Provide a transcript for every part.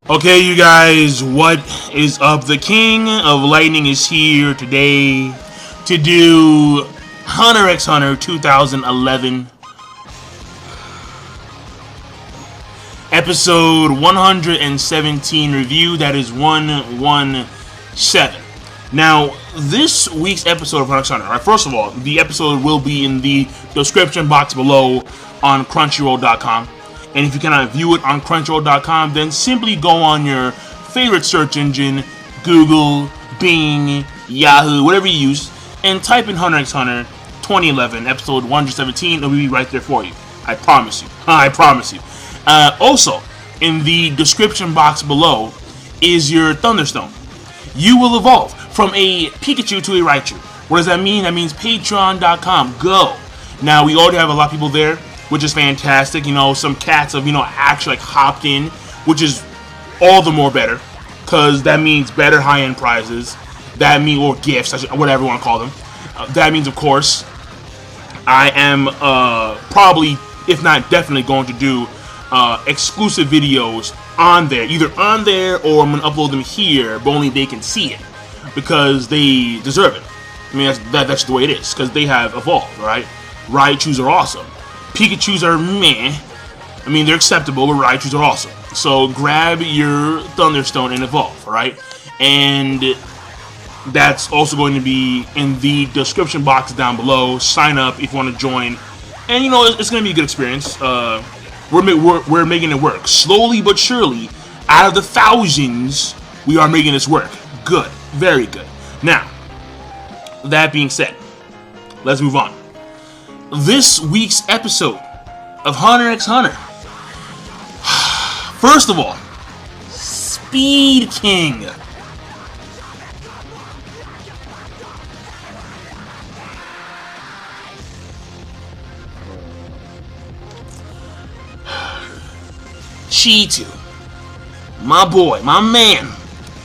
Okay, you guys, what is up? The King of Lightning is here today to do Hunter x Hunter 2011, episode 117 review. That is 117. Now, this week's episode of Hunter x Hunter, right, first of all, the episode will be in the description box below on Crunchyroll.com. And if you cannot view it on Crunchyroll.com, then simply go on your favorite search engine, Google, Bing, Yahoo, whatever you use, and type in Hunter x Hunter 2011, episode 117. It'll be right there for you. I promise you. I promise you. Also, in the description box below is your Thunderstone. You will evolve from a Pikachu to a Raichu. What does that mean? That means Patreon.com. Go. Now, we already have a lot of people there, which is fantastic. You know, some cats have, actually hopped in, which is all the more better, because that means better high-end prizes. That means, or gifts, whatever you want to call them. That means, of course, I am probably, if not definitely, going to do exclusive videos on there. Either on there, or I'm going to upload them here, but only they can see it, because they deserve it. I mean, that's the way it is, because they have evolved, right? Raichus are awesome. Pikachus are meh. I mean, they're acceptable, but Raichus are awesome. So grab your Thunderstone and evolve, alright? And that's also going to be in the description box down below. Sign up if you want to join. And, it's going to be a good experience. We're making it work. Slowly but surely, out of the thousands, we are making this work. Good. Very good. Now, that being said, let's move on. This week's episode of Hunter x Hunter. First of all, Speed King. Chiju. My boy, my man,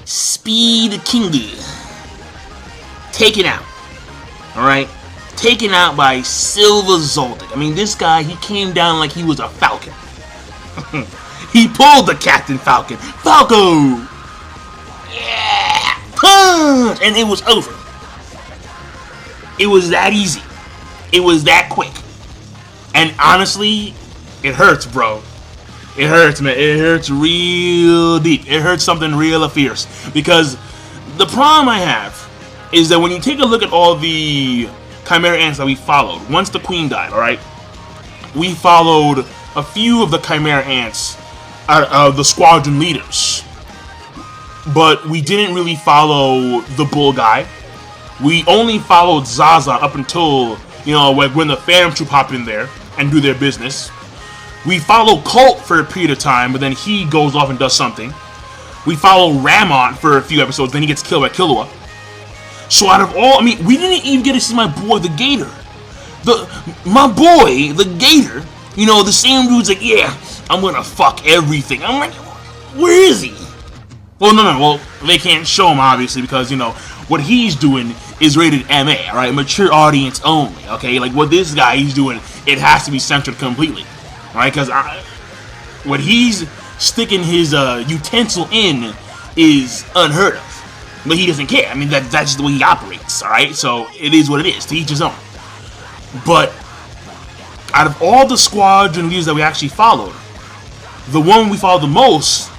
Speed Kingy. Taken out. Alright? Taken out by Silver Zoldyck. I mean, this guy, he came down like he was a falcon. He pulled the Captain Falcon. Falco! Yeah! Punch! And it was over. It was that easy. It was that quick. And honestly, it hurts, bro. It hurts, man. It hurts real deep. It hurts something real fierce. Because the problem I have is that when you take a look at all the Chimera Ants that we followed, once the Queen died, alright? We followed a few of the Chimera Ants, the squadron leaders. But we didn't really follow the Bull guy. We only followed Zaza up until, when the Phantom Troop hop in there and do their business. We follow Colt for a period of time, but then he goes off and does something. We follow Ramon for a few episodes, then he gets killed by Killua. So out of all, we didn't even get to see my boy, the Gator. My boy, the Gator, the same dude's like, yeah, I'm gonna fuck everything. I'm like, where is he? Well, no, they can't show him, obviously, because, what he's doing is rated MA, alright? Mature audience only, okay? Like, what this guy, he's doing, it has to be censored completely, alright? Because what he's sticking his utensil in is unheard of. But he doesn't care. I mean, that's just the way he operates, alright? So, it is what it is, to each his own. But, out of all the squadron leaders that we actually followed, the one we followed the most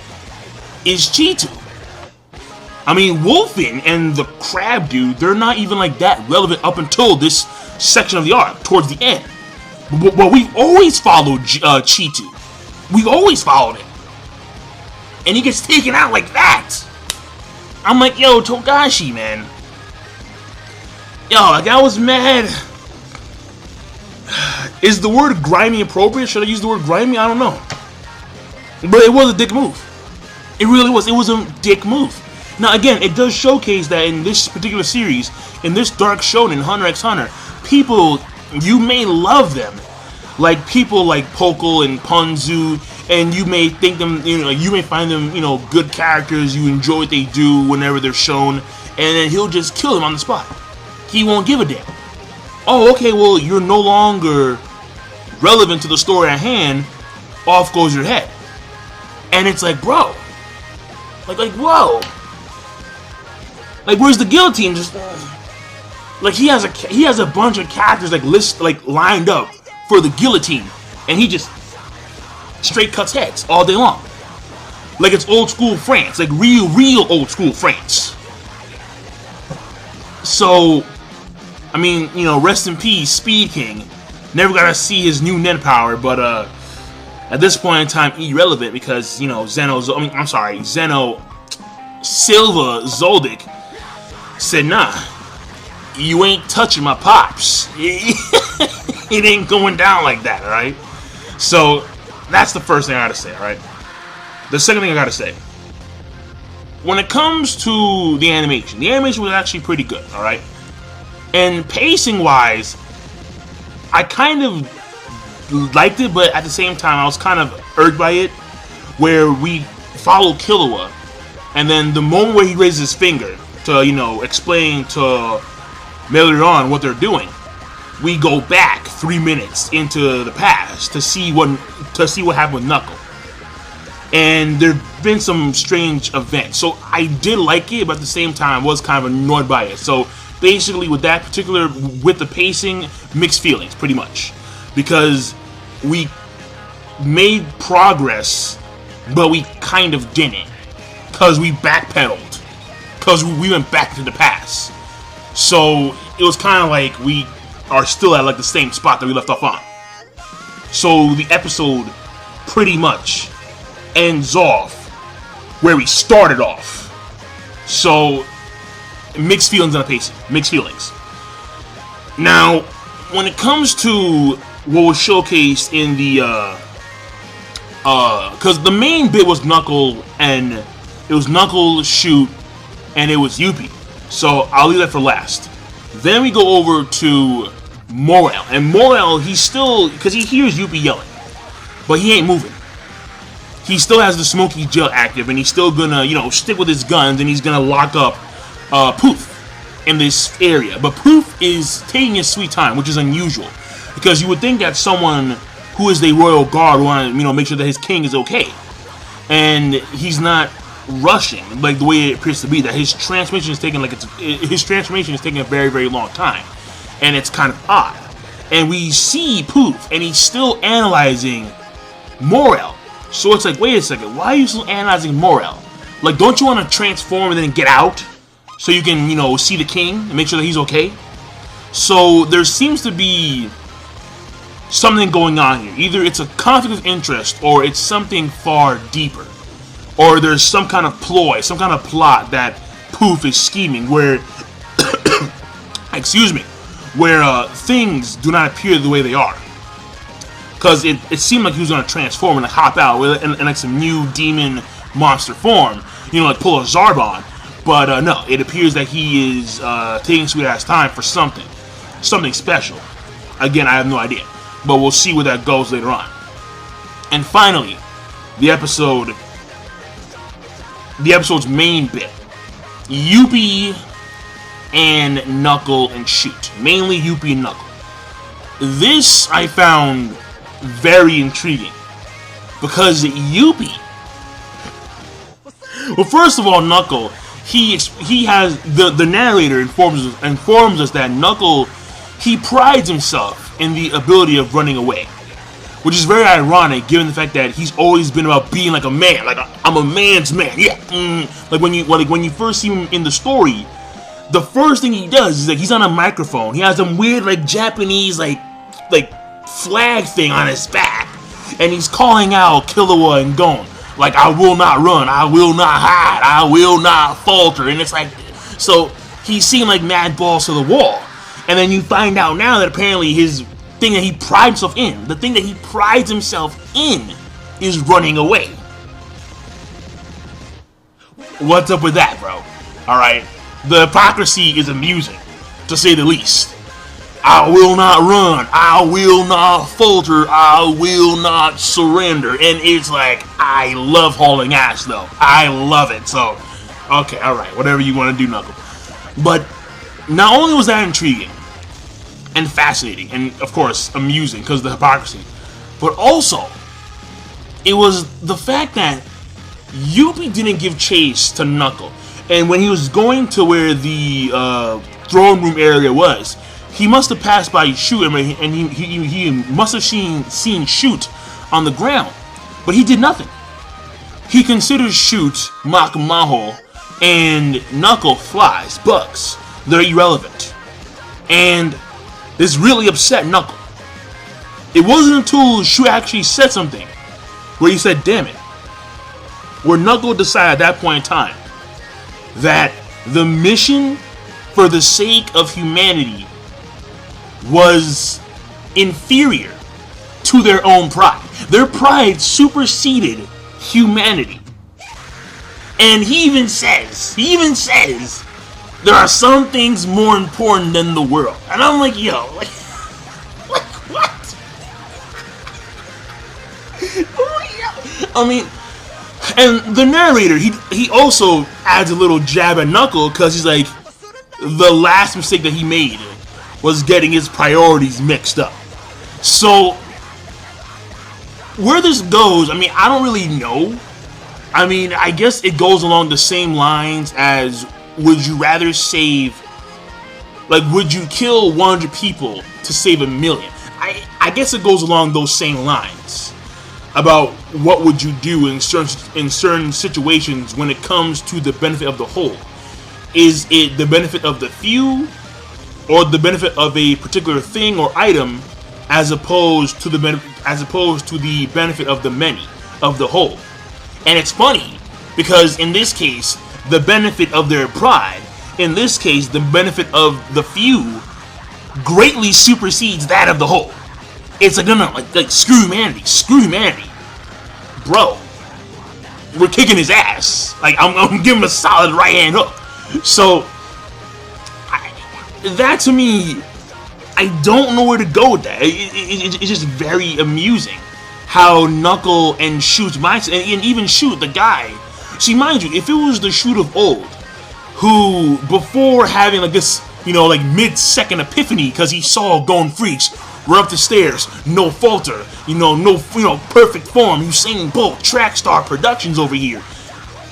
is Chiju. I mean, Wolfen and the Crab Dude, they're not even like that relevant up until this section of the arc, towards the end. But we've always followed Chiju. We've always followed him. And he gets taken out like that. I'm like, yo, Togashi, man. Yo, like, I was mad. Is the word grimy appropriate? Should I use the word grimy? I don't know. But it was a dick move. It really was. It was a dick move. Now, again, it does showcase that in this particular series, in this Dark Shonen, Hunter x Hunter, people, you may love them. Like people like Pokol and Ponzu, and you may think them, you may find them, good characters. You enjoy what they do whenever they're shown, and then he'll just kill them on the spot. He won't give a damn. Oh, okay, well, you're no longer relevant to the story at hand. Off goes your head. And it's like, bro, Like whoa. Like where's the guillotine? Just like he has a bunch of characters like lined up for the guillotine, and he just straight cuts heads all day long. Like it's old school France, like real old school France. So, I mean, you know, rest in peace, Speed King. Never got to see his new net power, but at this point in time, irrelevant because, you know, Zeno Silva Zoldyck said, nah, you ain't touching my pops. It ain't going down like that, alright? So, that's the first thing I gotta say, alright? The second thing I gotta say, when it comes to the animation was actually pretty good, alright? And pacing-wise, I kind of liked it, but at the same time, I was kind of irked by it, where we follow Killua, and then the moment where he raises his finger to, you know, explain to Melion what they're doing, we go back 3 minutes into the past to see what happened with Knuckle. And there've been some strange events. So I did like it, but at the same time I was kind of annoyed by it. So basically with the pacing, mixed feelings pretty much. Because we made progress, but we kind of didn't. Because we backpedaled. Because we went back to the past. So it was kind of like we are still at like the same spot that we left off on. So the episode pretty much ends off where we started off. So mixed feelings on the pacing. Mixed feelings. Now, when it comes to what was showcased in the because the main bit was Knuckle, and it was Knuckle, Shoot, and it was Yuppie. So I'll leave that for last. Then we go over to Morel, and Morel, he's still, because he hears Yuppie yelling, but he ain't moving. He still has the Smoky Gel active, and he's still gonna, you know, stick with his guns, and he's gonna lock up Poof in this area. But Poof is taking his sweet time, which is unusual, because you would think that someone who is the royal guard would want to, you know, make sure that his king is okay, and he's not rushing like the way it appears to be. That his transformation is taking a very, very long time, and it's kind of odd. And we see Poof, and he's still analyzing Morel. So it's like, wait a second, why are you still analyzing Morel? Like, don't you want to transform and then get out so you can, you know, see the king and make sure that he's okay? So there seems to be something going on here. Either it's a conflict of interest, or it's something far deeper, or there's some kind of ploy, some kind of plot that Poof is scheming where excuse me, where things do not appear the way they are. Because it seemed like he was going to transform and like, hop out in like some new demon monster form, you know, like pull a Zarbon. But no, it appears that he is taking sweet ass time for something special. Again, I have no idea, but we'll see where that goes later on. And finally, the episode's main bit: Yuppie and Knuckle and Shoot. Mainly Yuppie and Knuckle. This I found very intriguing, because Yuppie, well, first of all, Knuckle, he has the narrator informs us that Knuckle, he prides himself in the ability of running away, which is very ironic given the fact that he's always been about being like a man, like I'm a man's man, yeah. Like when you first see him in the story, the first thing he does is like he's on a microphone. He has some weird like Japanese like flag thing on his back, and he's calling out Killua and Gon, like, I will not run, I will not hide, I will not falter. And it's like, so he's seeing like mad balls to the wall, and then you find out now that apparently his thing that he prides himself in, the thing that he prides himself in, is running away. What's up with that, bro? Alright, the hypocrisy is amusing, to say the least. I will not run, I will not falter, I will not surrender. And it's like, I love hauling ass though. I love it. So, okay, alright, whatever you want to do, Knuckle. But not only was that intriguing and fascinating and, of course, amusing because of the hypocrisy, but also, it was the fact that Yuppie didn't give chase to Knuckle, and when he was going to where the throne room area was, he must have passed by Shoot, and he must have seen Shoot on the ground, but he did nothing. He considers Shoot Mach Mahal and Knuckle flies, bugs. They're irrelevant, and this really upset Knuckle. It wasn't until Shoot actually said something where he said, "Damn it," where Knuckle decided at that point in time that the mission for the sake of humanity was inferior to their own pride. Their pride superseded humanity. And he even says, there are some things more important than the world. And I'm like, yo, like what? I mean, and the narrator, he also adds a little jab at Knuckle, because he's like, the last mistake that he made was getting his priorities mixed up. So, where this goes, I mean, I don't really know. I mean, I guess it goes along the same lines as, would you rather save, like, would you kill 100 people to save 1 million? I guess it goes along those same lines about what would you do in certain situations when it comes to the benefit of the whole. Is it the benefit of the few, or the benefit of a particular thing or item, as opposed to the benefit of the many, of the whole? And it's funny because in this case, the benefit of their pride, in this case, the benefit of the few, greatly supersedes that of the whole. It's like, no, like screw humanity, bro. We're kicking his ass. Like, I'm giving him a solid right hand hook. So, that to me, I don't know where to go with that. It's just very amusing how Knuckle and Shoot's mindset, and even Shoot, the guy. See, mind you, if it was the Shoot of old, who before having like this, like mid-second epiphany because he saw Golden Freaks run up the stairs, no falter, no perfect form, Usain Bolt, Track Star Productions over here.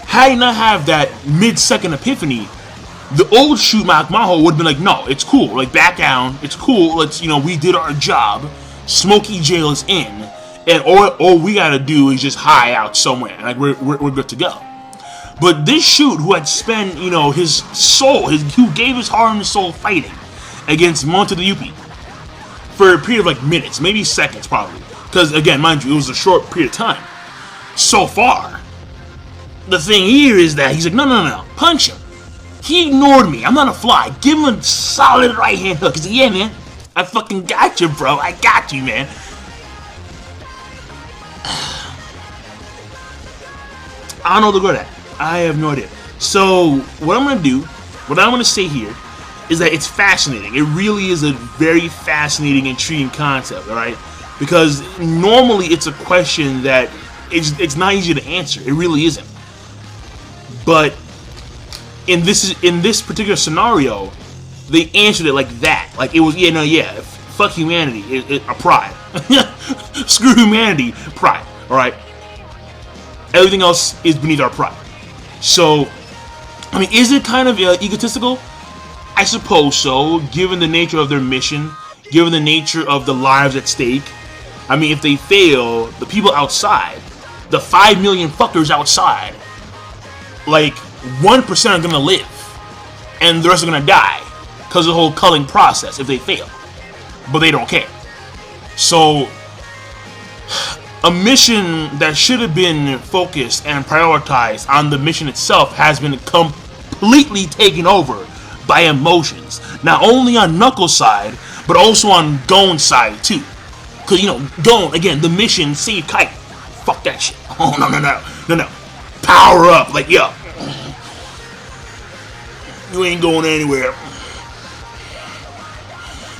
Had he not have that mid-second epiphany, the old Shoot Mach Mahal would have been like, no, it's cool, like back down, it's cool, let's, we did our job, Smokey Jail is in, and all we gotta do is just hide out somewhere, like we're good to go. But this Shoot, who had spent, his soul, who gave his heart and soul fighting against Monte the Yuppie for a period of like minutes, maybe seconds probably, because again, mind you, it was a short period of time. So far, the thing here is that he's like, no, punch him. He ignored me. I'm not a fly. Give him a solid right hand hook. He's like, yeah, man, I fucking got you, bro. I got you, man. I don't know the go to that. I have no idea. So, what I'm going to say here, is that it's fascinating. It really is a very fascinating, intriguing concept, alright? Because normally it's a question that it's not easy to answer. It really isn't. But in this particular scenario, they answered it like that. Like it was, fuck humanity, a pride. Screw humanity, pride, alright? Everything else is beneath our pride. So, I mean, is it kind of egotistical? I suppose so, given the nature of their mission, given the nature of the lives at stake. I mean, if they fail, the people outside, the 5 million fuckers outside, like 1% are gonna live, and the rest are gonna die because of the whole culling process if they fail. But they don't care. So, a mission that should have been focused and prioritized on the mission itself has been completely taken over by emotions. Not only on Knuckle's side, but also on Gon's side too. Because, Gon, again, the mission, save Kite. Fuck that shit. Oh, no. Power up. Like, yo. You ain't going anywhere.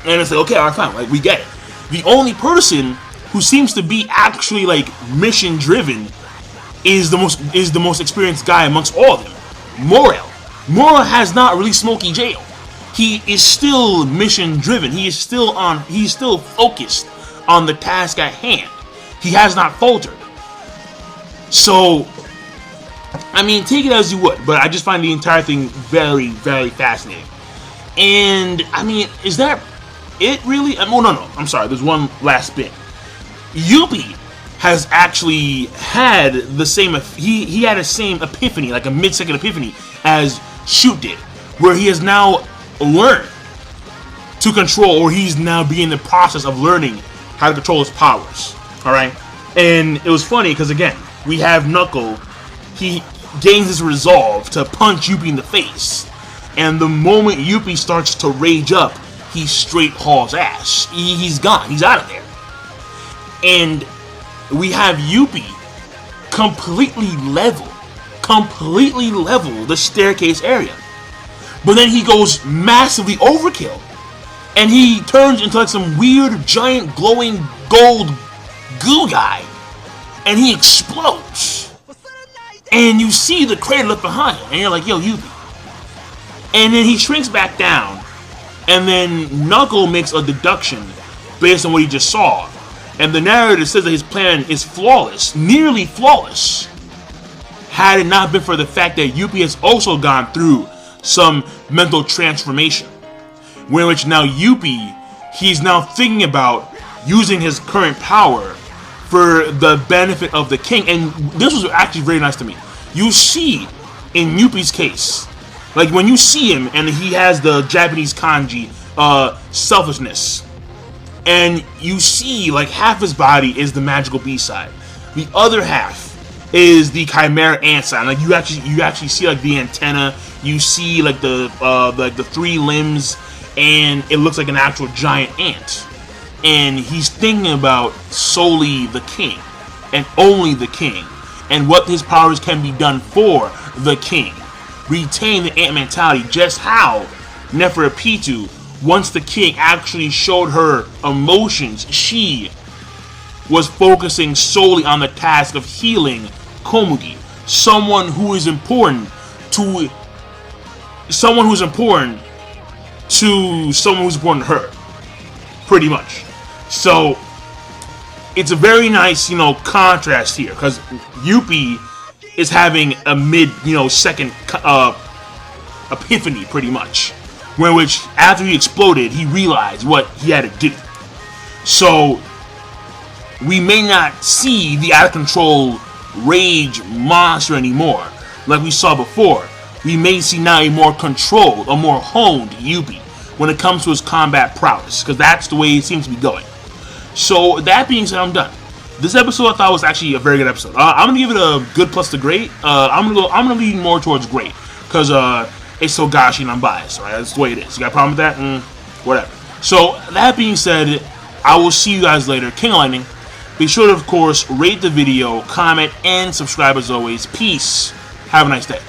And it's like, okay, alright, fine. Like, we get it. The only person who seems to be actually, like, mission-driven is the most experienced guy amongst all of them. Morel. Morel has not released Smokey Jail. He is still mission-driven. He's still focused on the task at hand. He has not faltered. So, I mean, take it as you would, but I just find the entire thing very, very fascinating. And, I mean, is that it really? Oh, no, I'm sorry, there's one last bit. Yuppie has actually had the same, he had the same epiphany, like a mid-second epiphany, as Shoot did, where he has now learned to control, or he's now being in the process of learning how to control his powers, alright? And it was funny, because again, we have Knuckle, he gains his resolve to punch Yuppie in the face, and the moment Yuppie starts to rage up, he straight hauls ass. He's gone, he's out of there. And we have Yuppie completely level the staircase area. But then he goes massively overkill. And he turns into like some weird, giant, glowing gold goo guy. And he explodes. And you see the crater left behind him. And you're like, yo, Yuppie. And then he shrinks back down. And then Knuckle makes a deduction based on what he just saw. And the narrator says that his plan is flawless, nearly flawless, had it not been for the fact that Yuppie has also gone through some mental transformation. In which now Yuppie, he's now thinking about using his current power for the benefit of the king. And this was actually very nice to me. You see, in Yuppie's case, like when you see him and he has the Japanese kanji, selfishness, and you see like half his body is the magical beast side, the other half is the chimera ant side. Like you actually see like the antenna, you see like the three limbs, and it looks like an actual giant ant. And he's thinking about solely the king and only the king, and what his powers can be done for the king. Retain the ant mentality, just how Neferpitu, once the king actually showed her emotions, she was focusing solely on the task of healing Komugi, someone who is important to someone who's important to her, pretty much. So it's a very nice, contrast here, because Yuppie is having a second epiphany, pretty much, which after he exploded, he realized what he had to do. So we may not see the out of control rage monster anymore, like we saw before. We may see now a more controlled, a more honed Yuppie when it comes to his combat prowess, because that's the way it seems to be going. So that being said, I'm done. This episode I thought was actually a very good episode. I'm gonna give it a good plus to great. I'm gonna lean more towards great, because it's Togashi and I'm biased. Right, that's the way it is. You got a problem with that? Whatever. So that being said, I will see you guys later. King of Lightning. Be sure to, of course, rate the video, comment, and subscribe as always. Peace. Have a nice day.